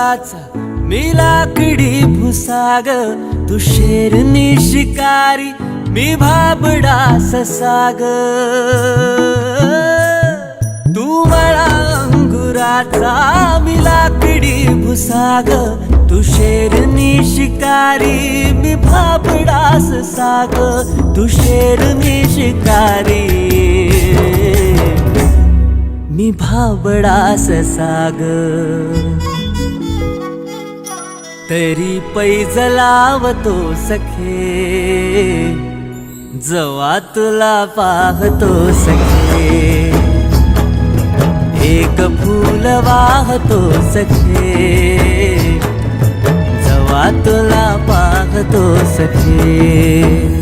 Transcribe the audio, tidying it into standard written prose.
अंगुराचा मी लाकडी भुसाग, तू शेरनी शिकारी मी भाबडा ससाग. तू मला अंगुराचा मी लाकडी भुसाग, तू शेरनी शिकारी मी भाबडा ससाग. तू शेरनी शिकारी मी भाबडा ससाग. तरी पैज लावतो सखे, जवा तुला पाहतो सखे. एक फूल वाहतो सखे, जवा तुला पाहतो सखे.